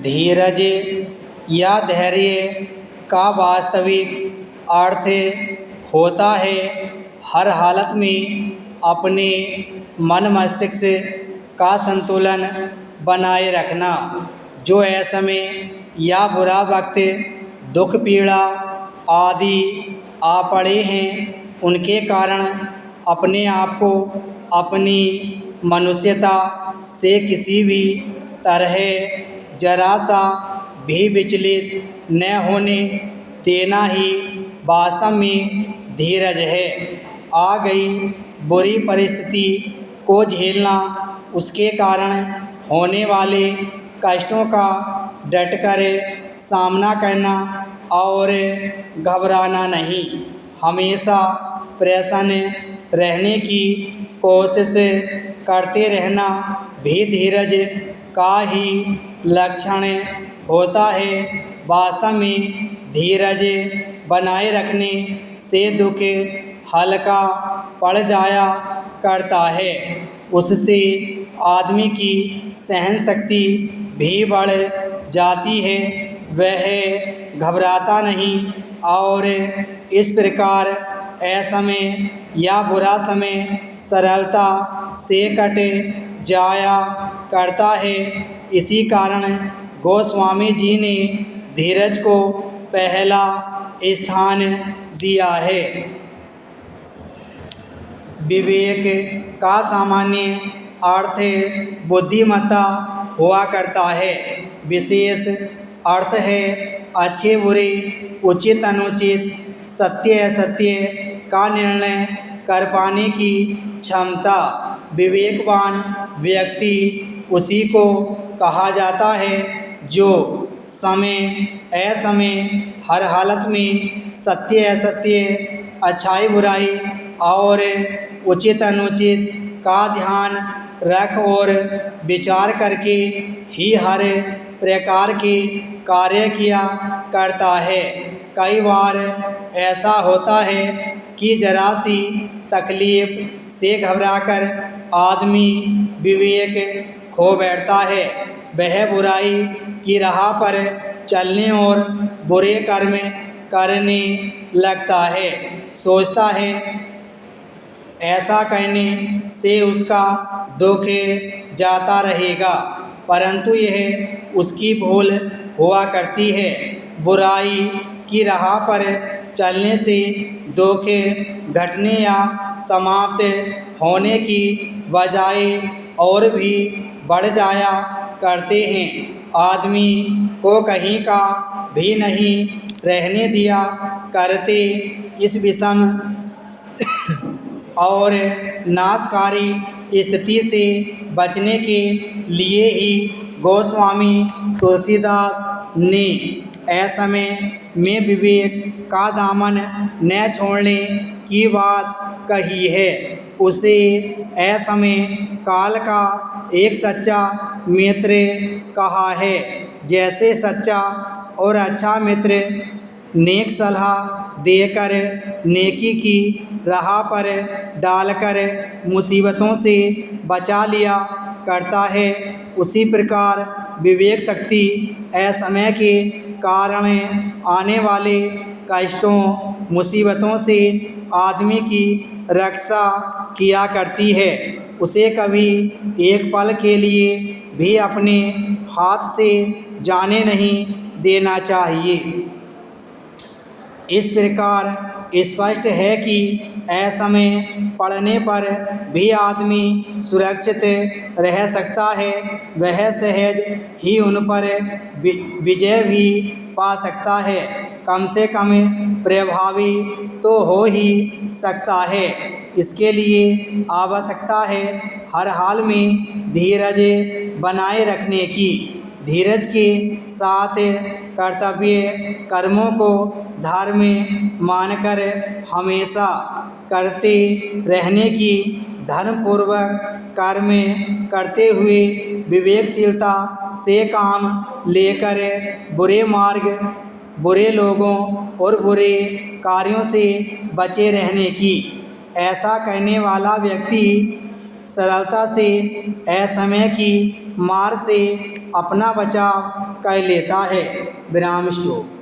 धीरज या धैर्य का वास्तविक अर्थ होता है हर हालत में अपने मन मस्तिष्क का संतुलन बनाए रखना। जो असमय या बुरा वक्त, दुख, पीड़ा आदि आ पड़े हैं, उनके कारण अपने आप को अपनी मनुष्यता से किसी भी तरह जरा सा भी विचलित न होने देना ही वास्तव में धीरज है। आ गई बुरी परिस्थिति को झेलना, उसके कारण होने वाले कष्टों का डटकर सामना करना और घबराना नहीं, हमेशा प्रसन्न रहने की कोशिश करते रहना भी धीरज का ही लक्षण होता है। वास्तव में धीरज बनाए रखने से दुख हल्का पड़ जाया करता है, उससे आदमी की सहन शक्ति भी बढ़ जाती है, वह घबराता नहीं और इस प्रकार असमय या बुरा समय सरलता से कट जाया करता है। इसी कारण गोस्वामी जी ने धीरज को पहला स्थान दिया है। विवेक का सामान्य अर्थ बुद्धिमत्ता हुआ करता है, विशेष अर्थ है अच्छे बुरे, उचित अनुचित, सत्य असत्य का निर्णय कर पाने की क्षमता। विवेकवान व्यक्ति उसी को कहा जाता है जो समय असमय हर हालत में सत्य असत्य, अच्छाई बुराई और उचित अनुचित का ध्यान रख और विचार करके ही हर प्रकार के कार्य किया करता है। कई बार ऐसा होता है कि जरा सी तकलीफ से घबराकर आदमी विवेक खो बैठता है, वह बुराई की राह पर चलने और बुरे कर्म करने लगता है, सोचता है ऐसा करने से उसका दुख जाता रहेगा, परंतु यह उसकी भूल हुआ करती है। बुराई की राह पर चलने से दुख घटने या समाप्त होने की बजाय और भी बढ़ जाया करते हैं। आदमी को कहीं का भी नहीं रहने दिया करते। इस विषम और नाशकारी स्थिति से बचने के लिए ही गोस्वामी तुलसीदास ने असमय में विवेक का दामन न छोड़ने की बात कही है। उसे असमय काल का एक सच्चा मित्र कहा है। जैसे सच्चा और अच्छा मित्र नेक सलाह देकर नेकी की राह पर डालकर मुसीबतों से बचा लिया करता है, उसी प्रकार विवेक शक्ति असमय के कारण आने वाले कष्टों मुसीबतों से आदमी की रक्षा किया करती है। उसे कभी एक पल के लिए भी अपने हाथ से जाने नहीं देना चाहिए। इस प्रकार स्पष्ट है कि असमय पड़ने पर भी आदमी सुरक्षित रह सकता है, वह सहज ही उन पर विजय भी पा सकता है, कम से कम प्रभावी तो हो ही सकता है। इसके लिए आवश्यकता है हर हाल में धीरज बनाए रखने की। धीरज के साथ कर्तव्य कर्मों को धर्म मानकर हमेशा करते रहने की, धर्मपूर्वक कर्म करते हुए विवेकशीलता से काम लेकर बुरे मार्ग, बुरे लोगों और बुरे कार्यों से बचे रहने की। ऐसा करने वाला व्यक्ति सरलता से असमय की मार से अपना बचाव कर लेता है। विराम स्टॉप।